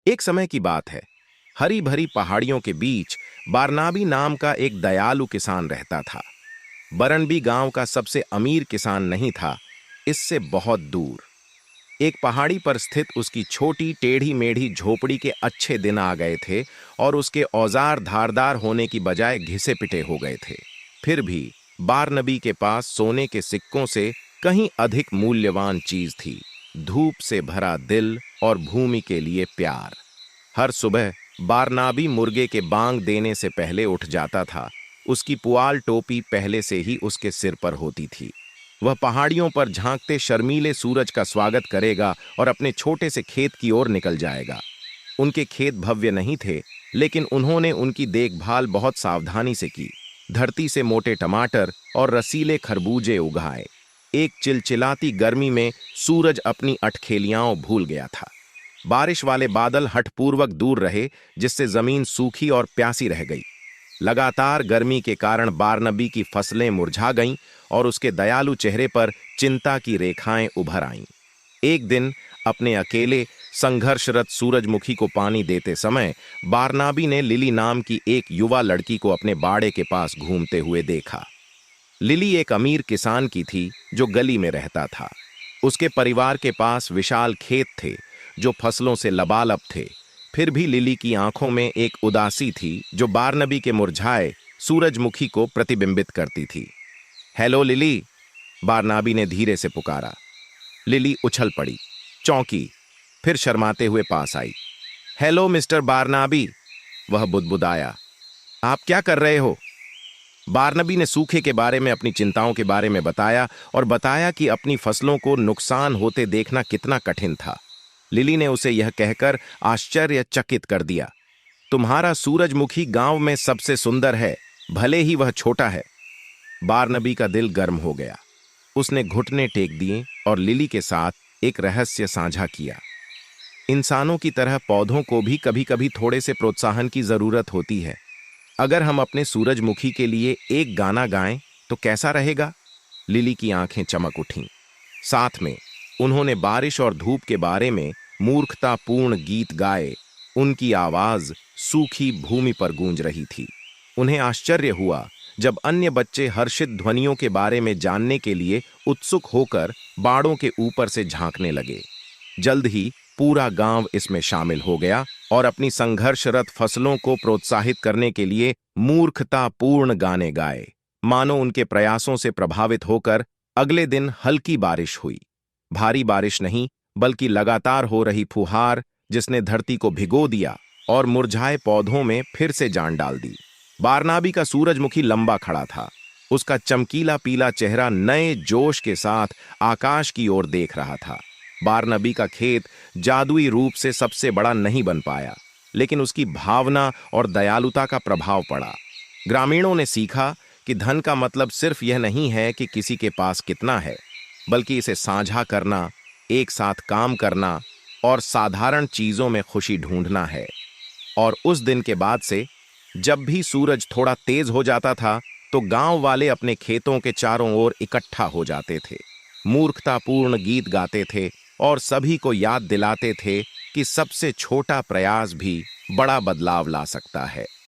एक समय की बात है। हरी भरी पहाड़ियों के बीच बारनाबी नाम का एक दयालु किसान रहता था। बरनबी गांव का सबसे अमीर किसान नहीं था, इससे बहुत दूर एक पहाड़ी पर स्थित उसकी छोटी टेढ़ी मेढ़ी झोपड़ी के अच्छे दिन आ गए थे और उसके औजार धारदार होने की बजाय घिसे पिटे हो गए थे। फिर भी बारनबी के पास सोने के सिक्कों से कहीं अधिक मूल्यवान चीज थी, धूप से भरा दिल और भूमि के लिए प्यार। हर सुबह बारनाबी मुर्गे के बांग देने से पहले उठ जाता था। उसकी पुआल टोपी पहले से ही उसके सिर पर होती थी। वह पहाड़ियों पर झांकते शर्मीले सूरज का स्वागत करेगा और अपने छोटे से खेत की ओर निकल जाएगा। उनके खेत भव्य नहीं थे, लेकिन उन्होंने उनकी देखभाल बहुत सावधानी से की। धरती से मोटे टमाटर और रसीले खरबूजे उगाए। एक चिलचिलाती गर्मी में सूरज अपनी अटखेलियाओं भूल गया था। बारिश वाले बादल हठपूर्वक दूर रहे, जिससे जमीन सूखी और प्यासी रह गई। लगातार गर्मी के कारण बारनबी की फसलें मुरझा गईं और उसके दयालु चेहरे पर चिंता की रेखाएं उभर आईं। एक दिन अपने अकेले संघर्षरत सूरजमुखी को पानी देते समय बारनाबी ने लिली नाम की एक युवा लड़की को अपने बाड़े के पास घूमते हुए देखा। लिली एक अमीर किसान की थी जो गली में रहता था। उसके परिवार के पास विशाल खेत थे जो फसलों से लबालब थे। फिर भी लिली की आंखों में एक उदासी थी जो बारनबी के मुरझाए सूरजमुखी को प्रतिबिंबित करती थी। हेलो लिली, बारनाबी ने धीरे से पुकारा। लिली उछल पड़ी, चौंकी, फिर शर्माते हुए पास आई। हेलो मिस्टर बारनाबी, वह बुदबुदाया। आप क्या कर रहे हो? बारनबी ने सूखे के बारे में, अपनी चिंताओं के बारे में बताया और बताया कि अपनी फसलों को नुकसान होते देखना कितना कठिन था। लिली ने उसे यह कहकर आश्चर्यचकित कर दिया, तुम्हारा सूरजमुखी गांव में सबसे सुंदर है, भले ही वह छोटा है। बारनबी का दिल गर्म हो गया। उसने घुटने टेक दिए और लिली के साथ एक रहस्य साझा किया। इंसानों की तरह पौधों को भी कभी कभी थोड़े से प्रोत्साहन की जरूरत होती है। अगर हम अपने सूरजमुखी के लिए एक गाना गाएं तो कैसा रहेगा? लिली की आंखें चमक उठीं। साथ में उन्होंने बारिश और धूप के बारे में मूर्खतापूर्ण गीत गाए। उनकी आवाज सूखी भूमि पर गूंज रही थी। उन्हें आश्चर्य हुआ जब अन्य बच्चे हर्षित ध्वनियों के बारे में जानने के लिए उत्सुक होकर बाड़ों के ऊपर से झांकने लगे। जल्द ही पूरा गांव इसमें शामिल हो गया और अपनी संघर्षरत फसलों को प्रोत्साहित करने के लिए मूर्खतापूर्ण गाने गाए। मानो उनके प्रयासों से प्रभावित होकर अगले दिन हल्की बारिश हुई। भारी बारिश नहीं, बल्कि लगातार हो रही फुहार, जिसने धरती को भिगो दिया और मुरझाए पौधों में फिर से जान डाल दी। बारनाबी का सूरजमुखी लंबा खड़ा था। उसका चमकीला पीला चेहरा नए जोश के साथ आकाश की ओर देख रहा था। बारनबी का खेत जादुई रूप से सबसे बड़ा नहीं बन पाया, लेकिन उसकी भावना और दयालुता का प्रभाव पड़ा। ग्रामीणों ने सीखा कि धन का मतलब सिर्फ यह नहीं है कि किसी के पास कितना है, बल्कि इसे साझा करना, एक साथ काम करना और साधारण चीजों में खुशी ढूंढना है। और उस दिन के बाद से जब भी सूरज थोड़ा तेज हो जाता था तो गांव वाले अपने खेतों के चारों ओर इकट्ठा हो जाते थे, मूर्खतापूर्ण गीत गाते थे और सभी को याद दिलाते थे कि सबसे छोटा प्रयास भी बड़ा बदलाव ला सकता है।